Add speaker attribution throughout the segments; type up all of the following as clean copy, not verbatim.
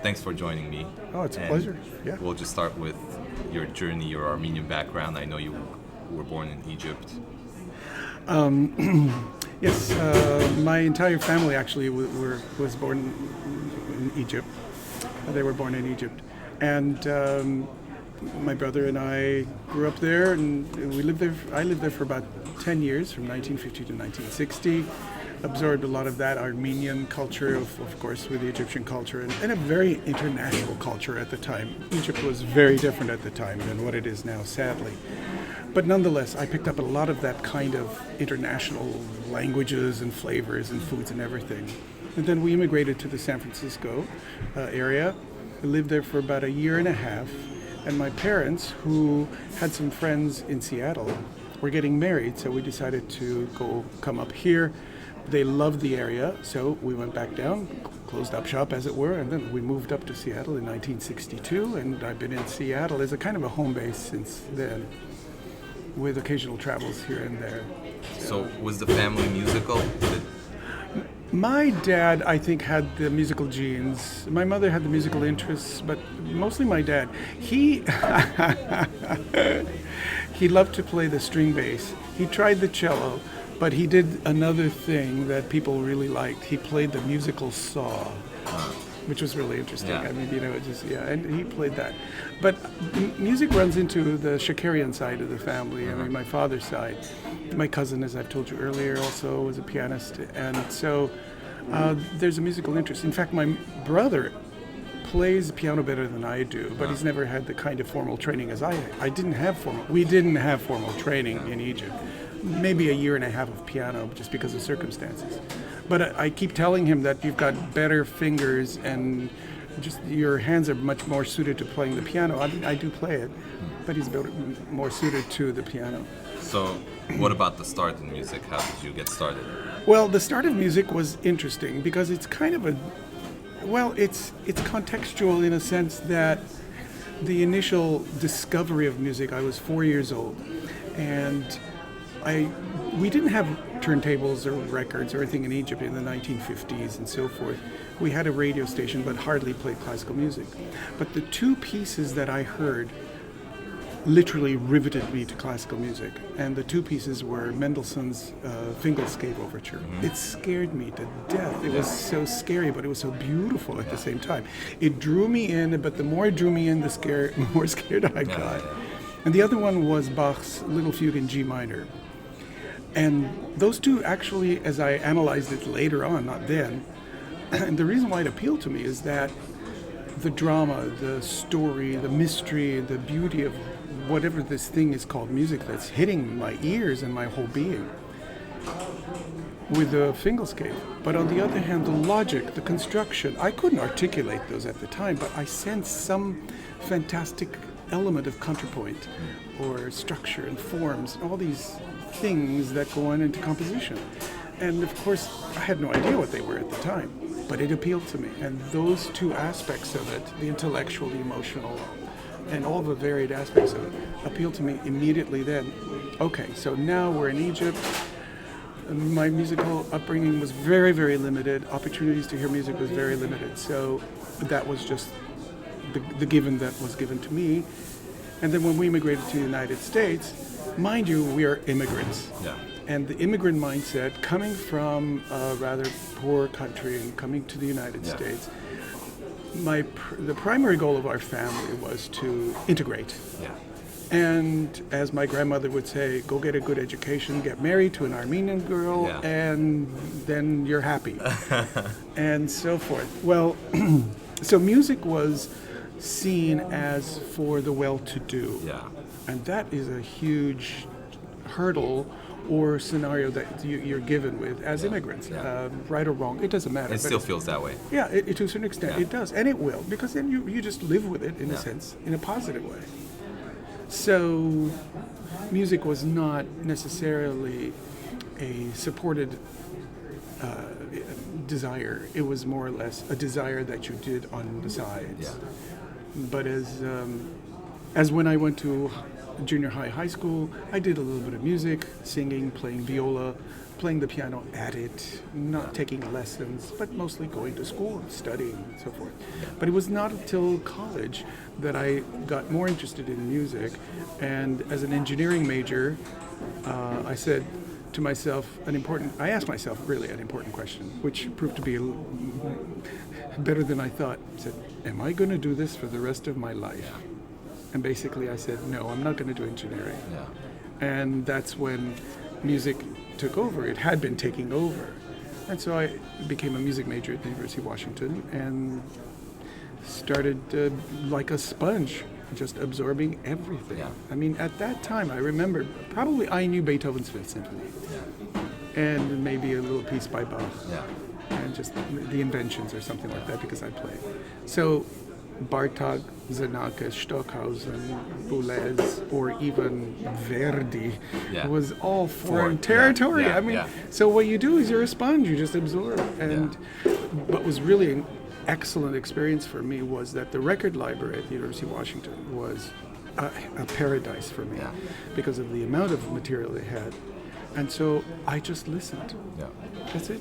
Speaker 1: thanks for joining me.
Speaker 2: Oh, it's a
Speaker 1: And
Speaker 2: pleasure. Yeah.
Speaker 1: We'll just start with your journey, your Armenian background. I know you were born in Egypt.
Speaker 2: Yes, my entire family actually was born in Egypt. They were born in Egypt. And my brother and I grew up there, and we lived there. I lived there for about 10 years, from 1950 to 1960. Absorbed a lot of that Armenian culture, of course, with the Egyptian culture, and a very international culture at the time. Egypt was very different at the time than what it is now, sadly. But nonetheless, I picked up a lot of that kind of international languages and flavors and foods and everything. And then we immigrated to the San Francisco area. I lived there for about a year and a half. And my parents, who had some friends in Seattle, were getting married, so we decided to come up here. They loved the area, so we went back down, closed up shop as it were, and then we moved up to Seattle in 1962, and I've been in Seattle as a kind of a home base since then, with occasional travels here and there.
Speaker 1: So was the family musical?
Speaker 2: My dad, I think, had the musical genes. My mother had the musical interests, but mostly my dad. He he loved to play the string bass. He tried the cello, but he did another thing that people really liked. He played the musical saw, which was really interesting.
Speaker 1: Yeah.
Speaker 2: I mean, and he played that. But music runs into the Shakarian side of the family. I mean, my father's side. My cousin, as I've told you earlier, also was a pianist, and so there's a musical interest. In fact, my brother plays piano better than I do, but he's never had the kind of formal training as I had. We didn't have formal training in Egypt. Maybe a year and a half of piano just because of circumstances. But I keep telling him that you've got better fingers and just your hands are much more suited to playing the piano. I do play it, but he's more suited to the piano.
Speaker 1: So what about the start in music? How did you get started?
Speaker 2: Well, the start of music was interesting because it's kind of it's contextual in a sense that the initial discovery of music, I was 4 years old, and we didn't have turntables or records or anything in Egypt in the 1950s and so forth. We had a radio station but hardly played classical music. But the two pieces that I heard literally riveted me to classical music. And the two pieces were Mendelssohn's Fingal Overture. It scared me to death. It was so scary, but it was so beautiful at the same time. It drew me in, but the more it drew me in, the more scared I got. And the other one was Bach's Little Fugue in G minor. And those two actually, as I analyzed it later on, not then, and the reason why it appealed to me is that the drama, the story, the mystery, the beauty of whatever this thing is called music that's hitting my ears and my whole being with the Fingalscape. But on the other hand, the logic, the construction, I couldn't articulate those at the time, but I sensed some fantastic element of counterpoint or structure and forms, all these things that go on into composition. And of course, I had no idea what they were at the time, but it appealed to me. And those two aspects of it, the intellectual, the emotional, and all the varied aspects of it, appealed to me immediately then. Okay, so now we're in Egypt. My musical upbringing was very, very limited. Opportunities to hear music was very limited. So that was just the given that was given to me. And then when we immigrated to the United States, mind you, we are immigrants.
Speaker 1: Yeah.
Speaker 2: And the immigrant mindset, coming from a rather poor country and coming to the United States, the primary goal of our family was to integrate.
Speaker 1: Yeah.
Speaker 2: And as my grandmother would say, go get a good education, get married to an Armenian girl, and then you're happy. And so forth. Well, so music was seen as for the well-to-do.
Speaker 1: Yeah.
Speaker 2: And that is a huge hurdle or scenario that you're given with as immigrants, right or wrong, it doesn't matter.
Speaker 1: It still feels that way.
Speaker 2: Yeah, to a certain extent it does, and it will, because then you just live with it in a sense, in a positive way. So music was not necessarily a supported desire. It was more or less a desire that you did on the sides.
Speaker 1: Yeah.
Speaker 2: But as when I went to junior high school, I did a little bit of music, singing, playing viola, playing the piano at it, not taking lessons, but mostly going to school and studying and so forth. But it was not until college that I got more interested in music, and as an engineering major, I said to myself I asked myself really an important question, which proved to be better than I thought. I said, am I going to do this for the rest of my life? And basically I said, no, I'm not going to do engineering. And that's when music took over. It had been taking over. And so I became a music major at the University of Washington and started like a sponge, just absorbing everything. I mean, at that time, I remember, probably I knew Beethoven's Fifth Symphony. And maybe a little piece by Bach. And just the inventions or something like that, because I played. So Bartók, Zanakis, Stockhausen, Boulez, or even Verdi was all foreign territory. I mean, so what you do is you're a sponge, you just absorb. And what was really an excellent experience for me was that the record library at the University of Washington was a paradise for me because of the amount of material they had. And so I just listened. That's it.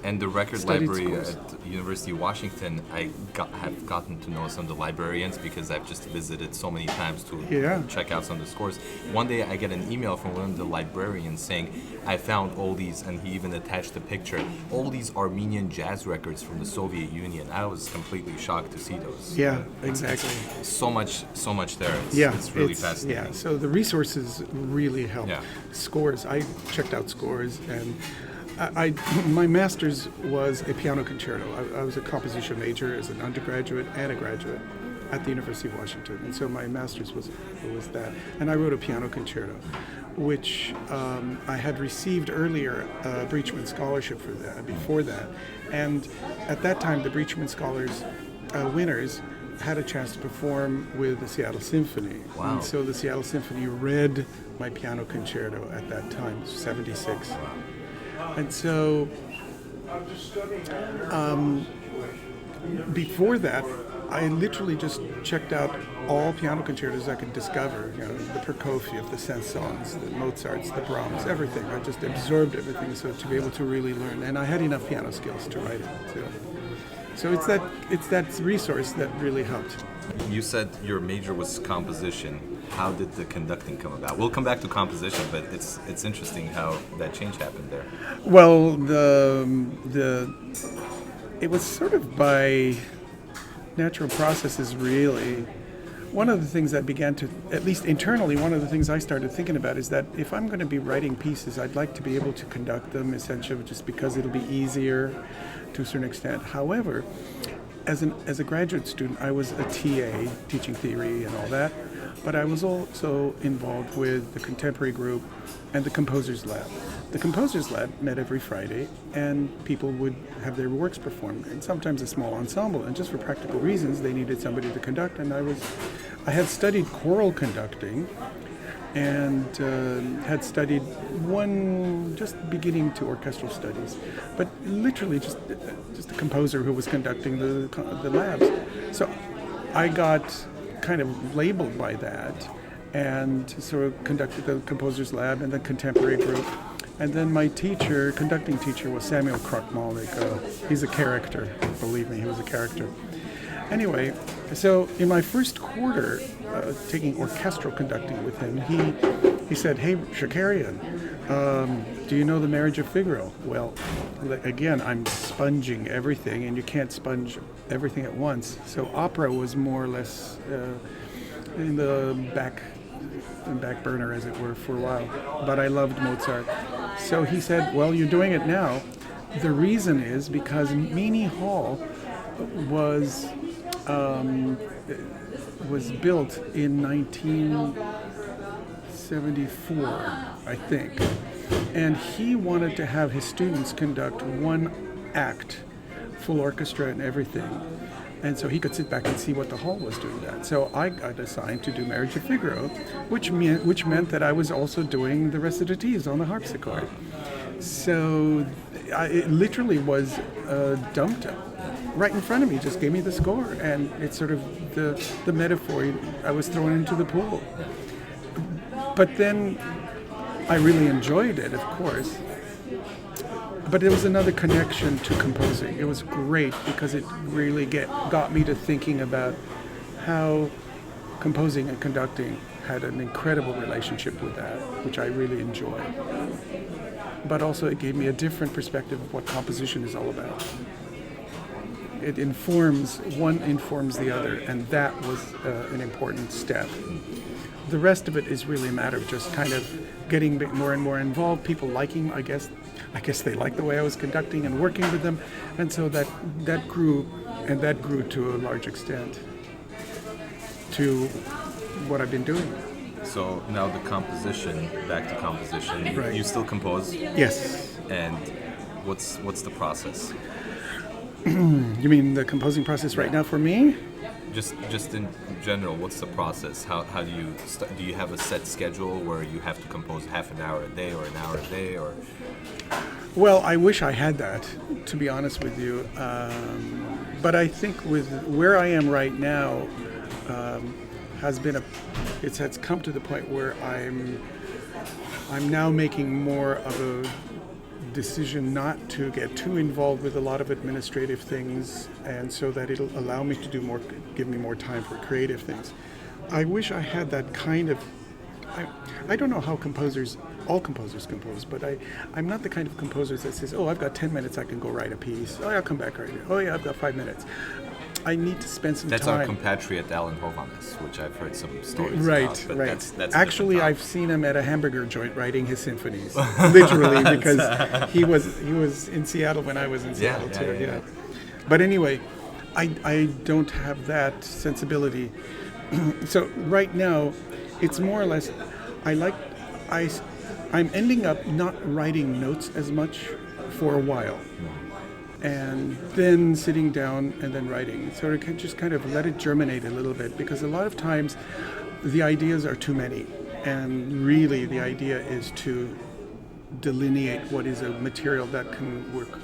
Speaker 1: And the record library at the University of Washington, have gotten to know some of the librarians because I've just visited so many times to check out some of the scores. One day I get an email from one of the librarians saying, I found all these, and he even attached a picture, all these Armenian jazz records from the Soviet Union. I was completely shocked to see those.
Speaker 2: Yeah, exactly.
Speaker 1: So much there. It's really fascinating.
Speaker 2: Yeah, so the resources really help. Scores, I checked out scores, and my master's was a piano concerto. I was a composition major as an undergraduate and a graduate at the University of Washington, and so my master's was that. And I wrote a piano concerto, which I had received earlier a Breachman Scholarship for that, before that. And at that time, the Breachman Scholars winners had a chance to perform with the Seattle Symphony. And so the Seattle Symphony read my piano concerto at that time, 76. And so before that, I literally just checked out all piano concertos I could discover, the Prokofiev, the Saint-Saëns, the Mozarts, the Brahms, everything. I just absorbed everything so to be able to really learn. And I had enough piano skills to write it, too. So it's that resource that really helped.
Speaker 1: You said your major was composition. How did the conducting come about? We'll come back to composition, but it's interesting how that change happened there.
Speaker 2: Well, it was sort of by natural processes, really. One of the things that began to, at least internally, one of the things I started thinking about is that if I'm going to be writing pieces, I'd like to be able to conduct them, essentially, just because it'll be easier to a certain extent. However, as a graduate student, I was a TA, teaching theory and all that, but I was also involved with the contemporary group and the Composers Lab. The Composers Lab met every Friday, and people would have their works performed, and sometimes a small ensemble. And just for practical reasons, they needed somebody to conduct. And I had studied choral conducting, and had studied just beginning to orchestral studies, but literally just a composer who was conducting the labs. So I got kind of labeled by that, and sort of conducted the Composers Lab and the contemporary group. And then my conducting teacher was Samuel Krukmalnik. He's a character, believe me, he was a character. Anyway, so in my first quarter, taking orchestral conducting with him, he said, "Hey, Shakarian, do you know the Marriage of Figaro?" Well, again, I'm sponging everything, and you can't sponge everything at once. So opera was more or less in the back burner, as it were, for a while. But I loved Mozart. So he said, "Well, you're doing it now. The reason is because Meany Hall was built in 1974, I think. And he wanted to have his students conduct one act, full orchestra and everything. And so he could sit back and see what the hall was doing that. So I got assigned to do Marriage of Figaro, which meant that I was also doing the recitatives on the harpsichord. So it literally was dumped right in front of me, just gave me the score. And it's sort of the metaphor, I was thrown into the pool. But then I really enjoyed it, of course. but there was another connection to composing. It was great because it really got me to thinking about how composing and conducting had an incredible relationship with that, which I really enjoy. But also it gave me a different perspective of what composition is all about. One informs the other, and that was an important step. The rest of it is really a matter of just kind of getting more and more involved, people liking, I guess they liked the way I was conducting and working with them, and so that grew to a large extent to what I've been doing.
Speaker 1: So now back to composition.
Speaker 2: Right.
Speaker 1: You still compose?
Speaker 2: Yes.
Speaker 1: And what's the process?
Speaker 2: You mean the composing process right now for me?
Speaker 1: Just in general, what's the process? How do you do you have a set schedule where you have to compose half an hour a day or an hour a day, or?
Speaker 2: Well, I wish I had that, to be honest with you. But I think with where I am right now, it's come to the point where I'm now making more of a decision not to get too involved with a lot of administrative things, and so that it'll allow me to give me more time for creative things. I wish I had that kind of. I don't know how all composers compose, but I'm not the kind of composer that says, "Oh, I've got 10 minutes, I can go write a piece. Oh, yeah, I'll come back right now. Oh, yeah, I've got 5 minutes." I need to spend some time.
Speaker 1: That's our compatriot Alan Hovanes, which I've heard some stories
Speaker 2: right,
Speaker 1: about. But
Speaker 2: right.
Speaker 1: That's
Speaker 2: actually, I've seen him at a hamburger joint writing his symphonies, literally, because he was in Seattle when I was in Seattle too. Yeah. But anyway, I don't have that sensibility. So right now, it's more or less. I'm ending up not writing notes as much for a while. And then sitting down and then writing. So I can just kind of let it germinate a little bit, because a lot of times the ideas are too many. And really the idea is to delineate what is a material that can work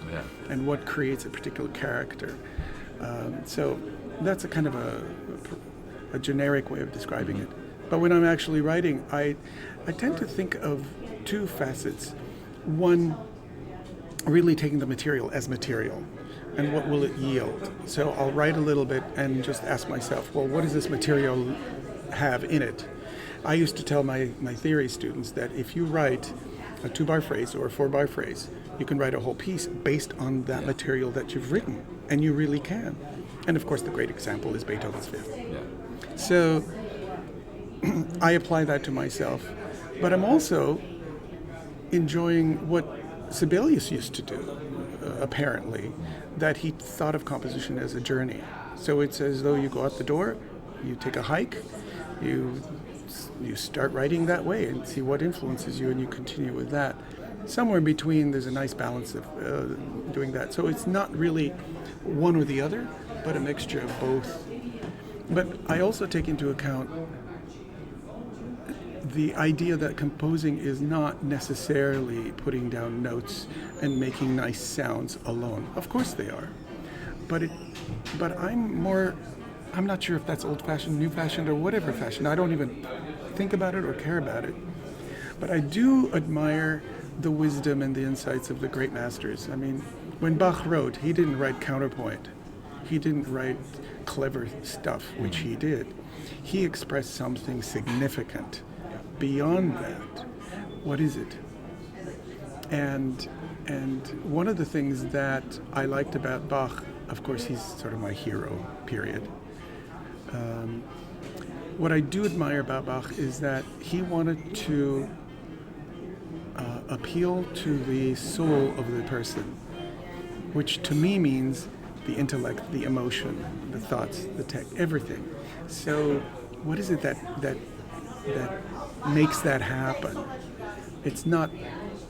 Speaker 2: and what creates a particular character. So that's a kind of a generic way of describing it. But when I'm actually writing, I tend to think of two facets. One, really taking the material as material, and what will it yield. So I'll write a little bit and just ask myself, well, what does this material have in it? I used to tell my theory students that if you write a 2-bar phrase or a 4-bar phrase, you can write a whole piece based on that material that you've written, and you really can. And of course the great example is Beethoven's Fifth. Yeah. So I apply that to myself, but I'm also enjoying what Sibelius used to do, apparently, that he thought of composition as a journey. So it's as though you go out the door, you take a hike, you start writing that way and see what influences you, and you continue with that. Somewhere in between, there's a nice balance of doing that. So it's not really one or the other, but a mixture of both. But I also take into account the idea that composing is not necessarily putting down notes and making nice sounds alone. Of course they are. But I'm not sure if that's old-fashioned, new-fashioned, or whatever fashion. I don't even think about it or care about it. But I do admire the wisdom and the insights of the great masters. I mean, when Bach wrote, he didn't write counterpoint. He didn't write clever stuff, which he did. He expressed something significant. Beyond that, what is it? And one of the things that I liked about Bach, of course, he's sort of my hero, period. What I do admire about Bach is that he wanted to appeal to the soul of the person, which to me means the intellect, the emotion, the thoughts, the text, everything. So what is it that makes that happen? It's not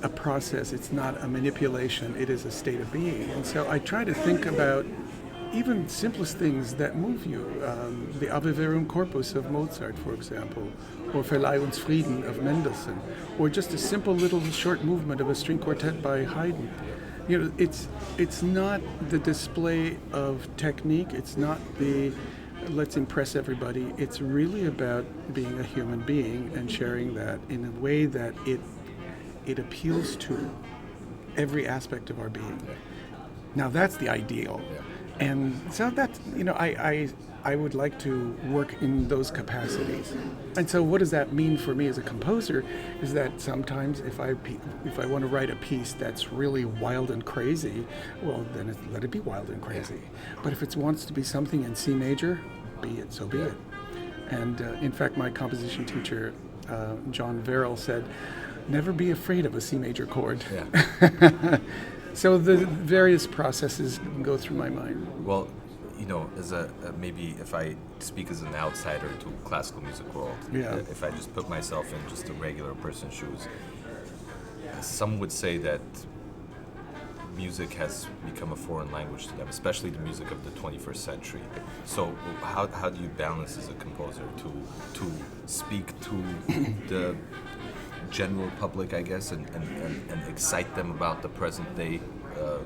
Speaker 2: a process, it's not a manipulation, it is a state of being. And so I try to think about even simplest things that move you. The Ave Verum Corpus of Mozart, for example, or Verleih uns Frieden of Mendelssohn, or just a simple little short movement of a string quartet by Haydn. You know, it's not the display of technique, it's not the let's impress everybody. It's really about being a human being and sharing that in a way that it appeals to every aspect of our being. Now that's the ideal. And so that's, I would like to work in those capacities. And so what does that mean for me as a composer is that sometimes if I want to write a piece that's really wild and crazy, well, then let it be wild and crazy. But if it wants to be something in C major, be it, so be it. And in fact, my composition teacher, John Verrill, said, never be afraid of a C major chord. Yeah. So the various processes go through my mind.
Speaker 1: Well, as maybe if I speak as an outsider to classical music world, if I just put myself in just a regular person's shoes, some would say that music has become a foreign language to them, especially the music of the 21st century. So how do you balance as a composer to speak to the general public, I guess, and excite them about the present day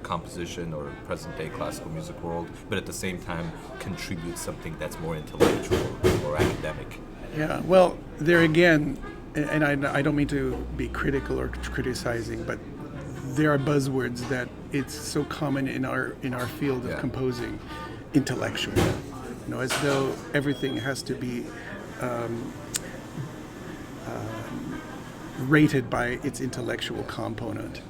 Speaker 1: composition or present day classical music world, but at the same time contribute something that's more intellectual or academic?
Speaker 2: Yeah, well, there again, and I don't mean to be critical or criticizing, but there are buzzwords that it's so common in our field of composing, intellectual, as though everything has to be rated by its intellectual component.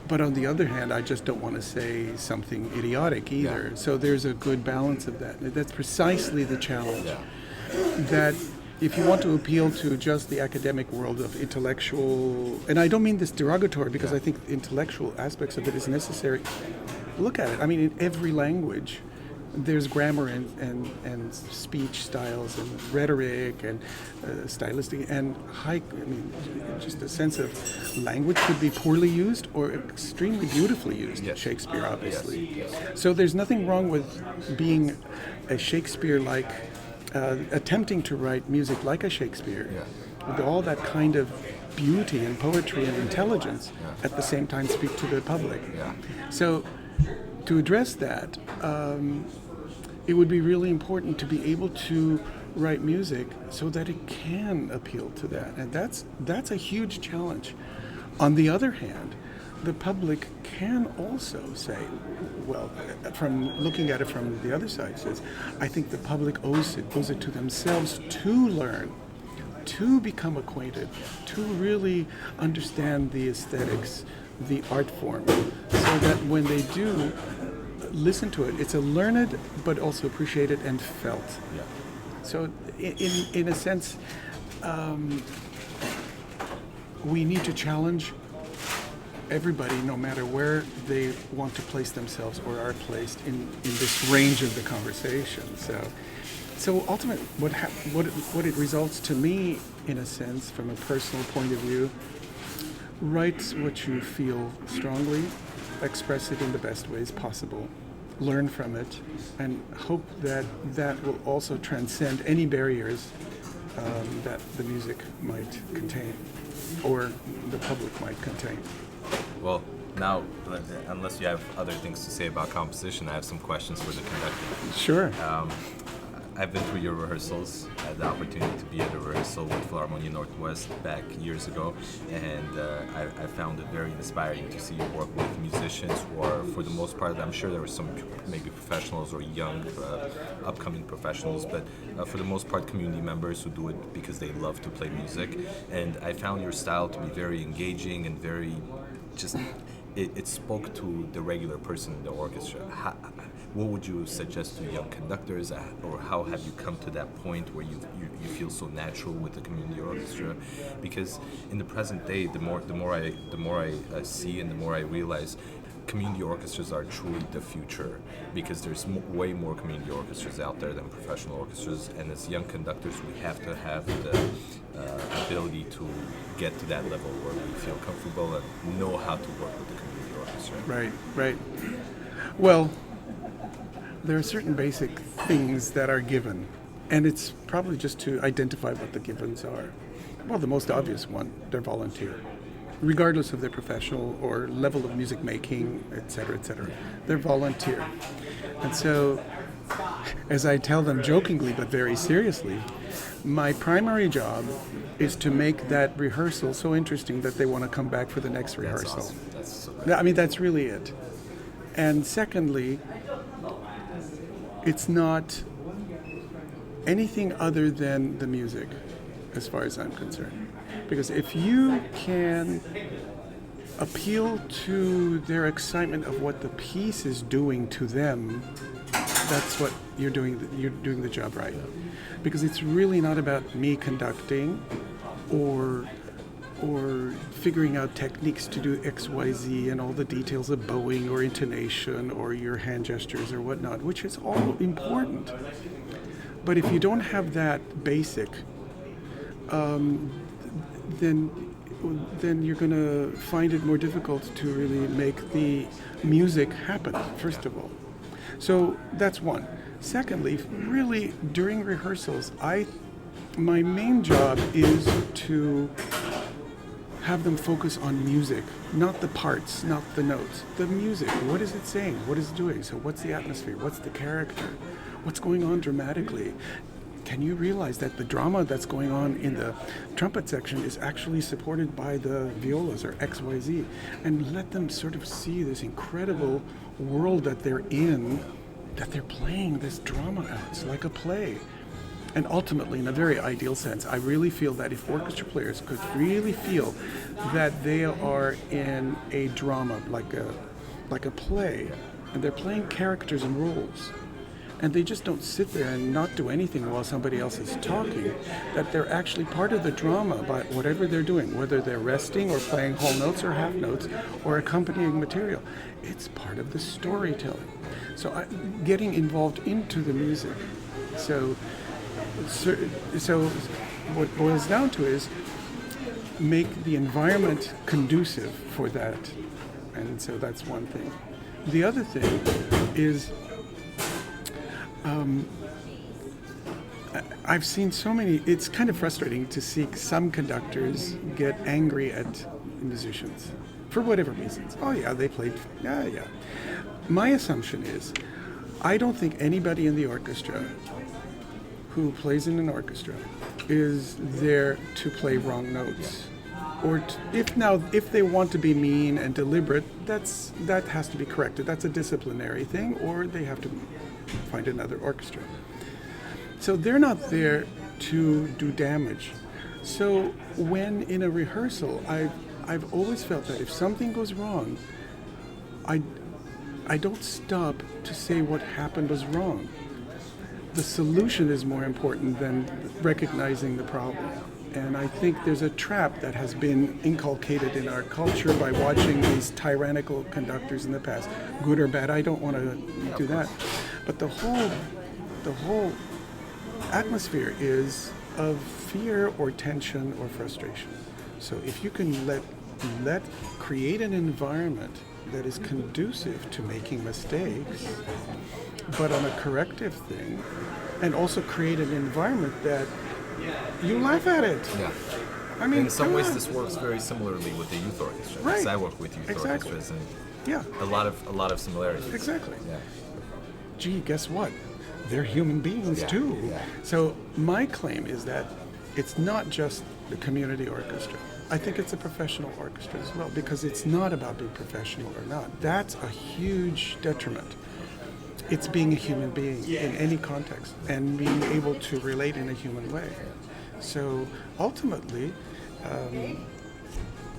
Speaker 2: But on the other hand, I just don't want to say something idiotic either. Yeah. So there's a good balance of that. That's precisely the challenge. Yeah. That if you want to appeal to just the academic world of intellectual, and I don't mean this derogatory because I think intellectual aspects of it is necessary. Look at it. I mean, in every language, there's grammar and speech styles and rhetoric and stylistic and just a sense of language could be poorly used or extremely beautifully used. Yes. Shakespeare, obviously. Yes. So there's nothing wrong with being a Shakespeare-like, attempting to write music like a Shakespeare, with all that kind of beauty and poetry and intelligence, at the same time speak to the public. Yeah. So to address that, it would be really important to be able to write music so that it can appeal to that. And that's a huge challenge. On the other hand, the public can also say, well, from looking at it from the other side, says, I think the public owes it to themselves to learn, to become acquainted, to really understand the aesthetics, the art form, so that when they do listen to it, it's a learned but also appreciated and felt. Yeah. So in a sense, we need to challenge everybody, no matter where they want to place themselves or are placed in this range of the conversation. So ultimately, what it results to me, in a sense, from a personal point of view, write what you feel strongly, express it in the best ways possible, learn from it, and hope that that will also transcend any barriers that the music might contain or the public might contain.
Speaker 1: Well, now, unless you have other things to say about composition, I have some questions for the conductor.
Speaker 2: Sure.
Speaker 1: I've been through your rehearsals. I had the opportunity to be at a rehearsal with Philharmonia Northwest back years ago, and I found it very inspiring to see you work with musicians who are, for the most part, I'm sure there were some maybe professionals or young, upcoming professionals, but for the most part, community members who do it because they love to play music. And I found your style to be very engaging and very just, it spoke to the regular person in the orchestra. What would you suggest to young conductors, or how have you come to that point where you feel so natural with the community orchestra? Because in the present day, the more I see and the more I realize, community orchestras are truly the future, because there's way more community orchestras out there than professional orchestras, and as young conductors, we have to have the ability to get to that level where we feel comfortable and know how to work with the community orchestra.
Speaker 2: Right. Well, there are certain basic things that are given, and it's probably just to identify what the givens are. Well, the most obvious one, they're volunteer. Regardless of their professional or level of music making, et cetera, they're volunteer. And so as I tell them jokingly but very seriously, my primary job is to make that rehearsal so interesting that they want to come back for the next rehearsal.
Speaker 1: Awesome. That's so
Speaker 2: I mean, that's really it. And secondly, it's not anything other than the music, as far as I'm concerned. Because if you can appeal to their excitement of what the piece is doing to them, that's what you're doing the job right. Because it's really not about me conducting or figuring out techniques to do X, Y, Z and all the details of bowing or intonation or your hand gestures or whatnot, which is all important. But if you don't have that basic, then you're going to find it more difficult to really make the music happen, first of all. So that's one. Secondly, really, during rehearsals, my main job is to have them focus on music, not the parts, not the notes. The music, what is it saying? What is it doing? So what's the atmosphere? What's the character? What's going on dramatically? Can you realize that the drama that's going on in the trumpet section is actually supported by the violas or X, Y, Z? And let them sort of see this incredible world that they're in, that they're playing this drama out. It's like a play. And ultimately, in a very ideal sense, I really feel that if orchestra players could really feel that they are in a drama, like a play, and they're playing characters and roles, and they just don't sit there and not do anything while somebody else is talking, that they're actually part of the drama by whatever they're doing, whether they're resting or playing whole notes or half notes or accompanying material. It's part of the storytelling. So getting involved into the music. So what boils down to is make the environment conducive for that. And so that's one thing. The other thing is I've seen so many, it's kind of frustrating to see some conductors get angry at musicians for whatever reasons. Oh yeah, they played, yeah. My assumption is, I don't think anybody in the orchestra who plays in an orchestra is there to play wrong notes. Or if they want to be mean and deliberate, that has to be corrected. That's a disciplinary thing, or they have to find another orchestra. So they're not there to do damage. So when in a rehearsal, I've always felt that if something goes wrong, I don't stop to say what happened was wrong. The solution is more important than recognizing the problem. And I think there's a trap that has been inculcated in our culture by watching these tyrannical conductors in the past, good or bad. I don't want to do that. But the whole atmosphere is of fear or tension or frustration. So if you can create an environment that is conducive to making mistakes, but on a corrective thing, and also create an environment that you laugh at it.
Speaker 1: Yeah.
Speaker 2: I mean,
Speaker 1: in some ways, this works very similarly with the youth orchestra.
Speaker 2: Right.
Speaker 1: Because I work with youth orchestras, and a lot of similarities.
Speaker 2: Exactly.
Speaker 1: Yeah.
Speaker 2: Gee, guess what? They're human beings too.
Speaker 1: Yeah.
Speaker 2: So my claim is that it's not just the community orchestra. I think it's a professional orchestra as well, because it's not about being professional or not. That's a huge detriment. It's being a human being in any context and being able to relate in a human way. So ultimately,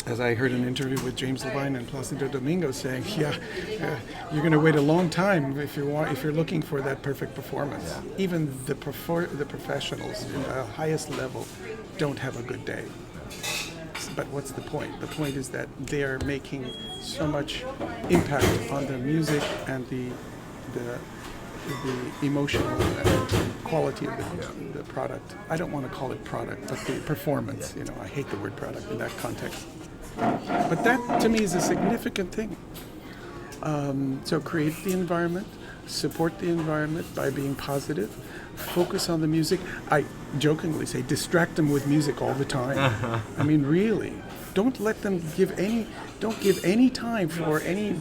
Speaker 2: as I heard an interview with James Levine and Placido Domingo saying, you're going to wait a long time if you're looking for that perfect performance. Yeah. Even the professionals in the highest level don't have a good day. But what's the point? The point is that they are making so much impact on the music and the emotional quality of the product. I don't want to call it product, but the performance. You know, I hate the word product in that context. But that, to me, is a significant thing. So create the environment, support the environment by being positive, focus on the music. I jokingly say, distract them with music all the time. I mean, really, don't let them give any time for any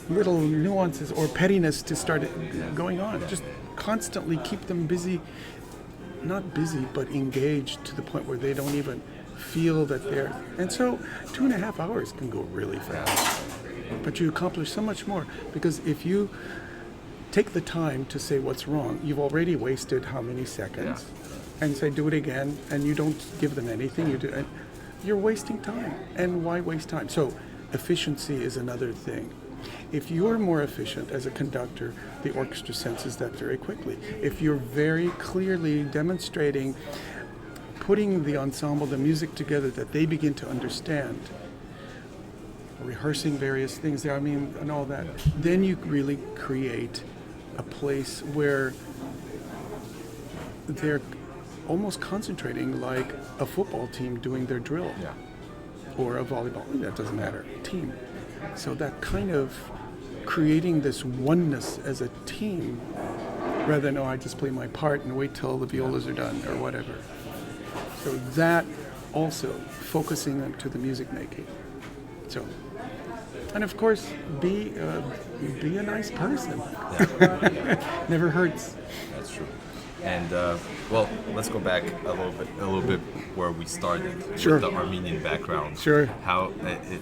Speaker 2: little nuances or pettiness to start going on. Just constantly keep them busy, not busy, but engaged to the point where they don't even feel that they're... And so 2.5 hours can go really fast. But you accomplish so much more, because if you take the time to say what's wrong, you've already wasted how many seconds, and say do it again, and you don't give them anything, you're wasting time. And why waste time? So efficiency is another thing. If you're more efficient as a conductor, the orchestra senses that very quickly. If you're very clearly demonstrating, putting the ensemble, the music together that they begin to understand, rehearsing various things there, and all that, then you really create a place where they're almost concentrating like a football team doing their drill, or a volleyball, that doesn't matter, team. So that kind of creating this oneness as a team, rather than, I just play my part and wait till the violas are done or whatever. So that also focusing them to the music making. So, and of course, be a nice person. Never hurts.
Speaker 1: That's true. And well, let's go back a little bit where we started with the Armenian background.
Speaker 2: Sure.
Speaker 1: How,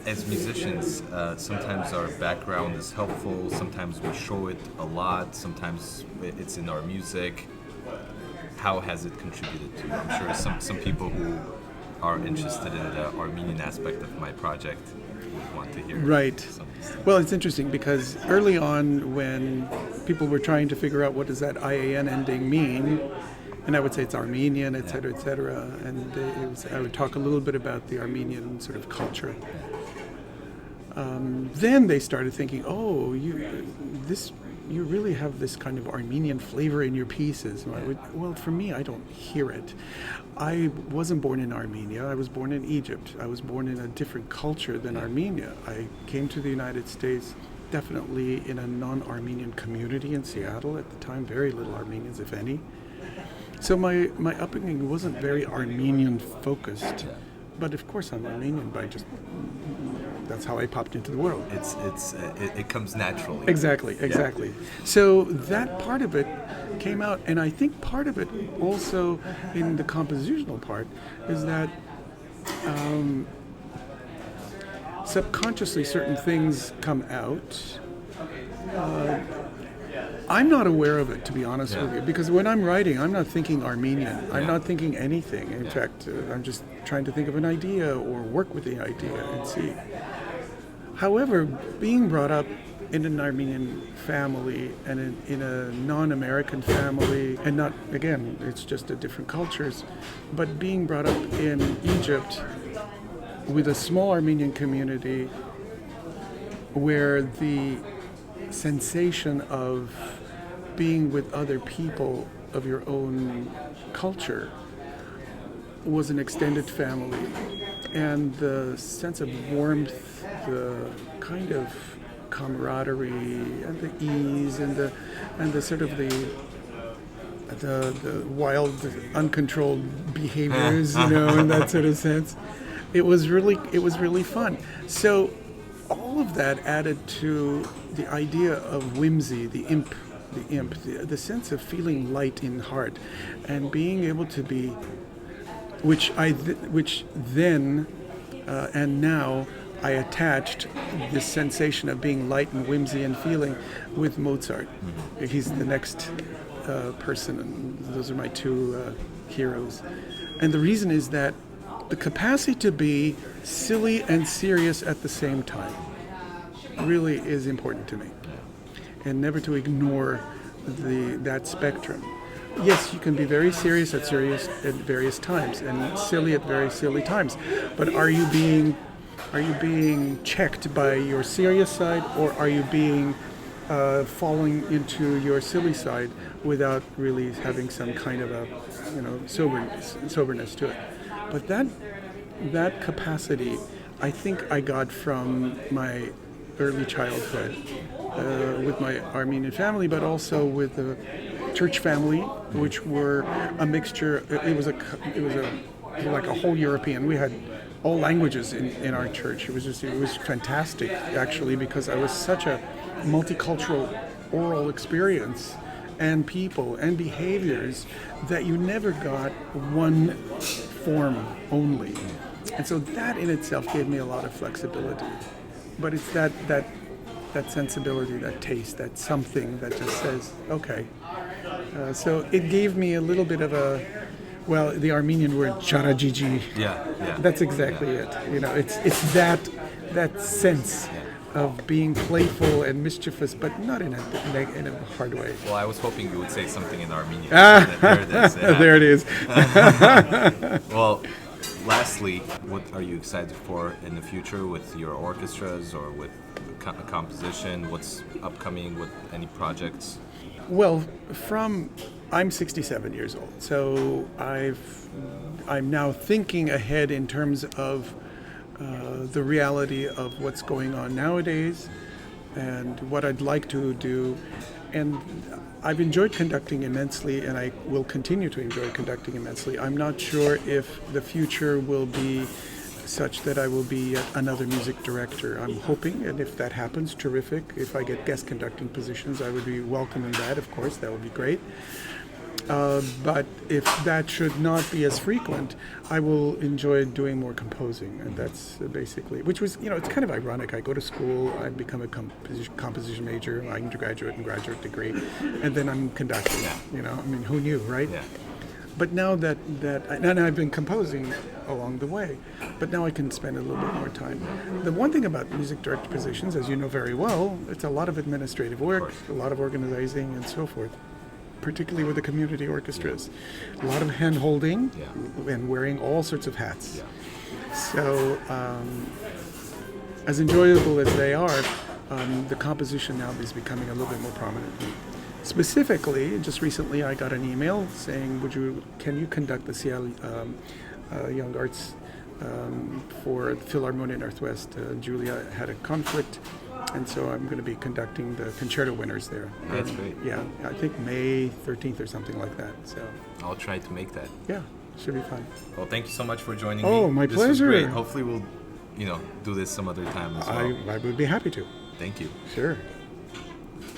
Speaker 1: as musicians, sometimes our background is helpful. Sometimes we show it a lot. Sometimes it's in our music. How has it contributed to you? I'm sure some people who are interested in the Armenian aspect of my project would want to hear.
Speaker 2: Right. Well, it's interesting because early on, when people were trying to figure out what does that IAN ending mean, and I would say it's Armenian, et cetera, and I would talk a little bit about the Armenian sort of culture. Then they started thinking, oh, you really have this kind of Armenian flavor in your pieces. Well, for me, I don't hear it. I wasn't born in Armenia. I was born in Egypt. I was born in a different culture than Armenia. I came to the United States definitely in a non-Armenian community in Seattle at the time, very little Armenians, if any. So my upbringing wasn't very Armenian focused, but of course I'm Armenian by just... That's how I popped into the world.
Speaker 1: It comes naturally.
Speaker 2: Exactly. Yeah. So that part of it came out, and I think part of it also in the compositional part is that subconsciously certain things come out. I'm not aware of it, to be honest with you, because when I'm writing, I'm not thinking Armenian. I'm not thinking anything. In fact, I'm just trying to think of an idea or work with the idea and see. However, being brought up in an Armenian family and in a non-American family, and not, again, it's just a different cultures, but being brought up in Egypt with a small Armenian community where the sensation of being with other people of your own culture was an extended family, and the sense of warmth, the kind of camaraderie and the ease and the sort of the wild, uncontrolled behaviors, in that sort of sense. It was really fun. So all of that added to the idea of whimsy, the imp, the sense of feeling light in heart, and being able to be, which then and now I attached this sensation of being light and whimsy and feeling with Mozart. Mm-hmm. He's the next person, and those are my two heroes. And the reason is that the capacity to be silly and serious at the same time really is important to me, and never to ignore that spectrum. Yes, you can be very serious at various times and silly at very silly times, but are you being checked by your serious side, or are you being falling into your silly side without really having some kind of a soberness to it? But that capacity, I think I got from my early childhood with my Armenian family, but also with the church family, which were a mixture. It was like a whole European. We had all languages in our church. It was fantastic, actually, because it was such a multicultural oral experience, and people and behaviors that you never got one form only. And so that in itself gave me a lot of flexibility. But it's that sensibility, that taste, that something that just says, okay. So it gave me a little bit of the Armenian word charajiji.
Speaker 1: Yeah.
Speaker 2: That's exactly it. It's that sense of being playful and mischievous, but not in a hard way.
Speaker 1: Well, I was hoping you would say something in Armenian. There it is.
Speaker 2: There it is.
Speaker 1: Well, lastly, what are you excited for in the future with your orchestras or with composition? What's upcoming with any projects?
Speaker 2: Well, I'm 67 years old, so I'm now thinking ahead in terms of the reality of what's going on nowadays and what I'd like to do. And I've enjoyed conducting immensely, and I will continue to enjoy conducting immensely. I'm not sure if the future will be such that I will be another music director. I'm hoping, and if that happens, terrific. If I get guest conducting positions, I would be welcoming that, of course. That would be great. But if that should not be as frequent, I will enjoy doing more composing. And that's basically, which was, it's kind of ironic. I go to school, I become a composition major, undergraduate and graduate degree, and then I'm conducting. Who knew, right?
Speaker 1: Yeah.
Speaker 2: But now that and I've been composing along the way, but now I can spend a little bit more time. The one thing about music director positions, as you know very well, it's a lot of administrative work, a lot of organizing and so forth, particularly with the community orchestras. A lot of hand-holding and wearing all sorts of hats. Yeah. So as enjoyable as they are, the composition now is becoming a little bit more prominent. Specifically, just recently I got an email saying, can you conduct the Seattle Young Arts for Philharmonia Northwest? Julia had a conflict, and so I'm going to be conducting the concerto winners there.
Speaker 1: That's great.
Speaker 2: Yeah, I think May 13th or something like that. So
Speaker 1: I'll try to make that.
Speaker 2: Yeah, should be fun.
Speaker 1: Well, thank you so much for joining me.
Speaker 2: Oh, my pleasure.
Speaker 1: This was great. Hopefully we'll, do this some other time as well.
Speaker 2: I would be happy to.
Speaker 1: Thank you.
Speaker 2: Sure.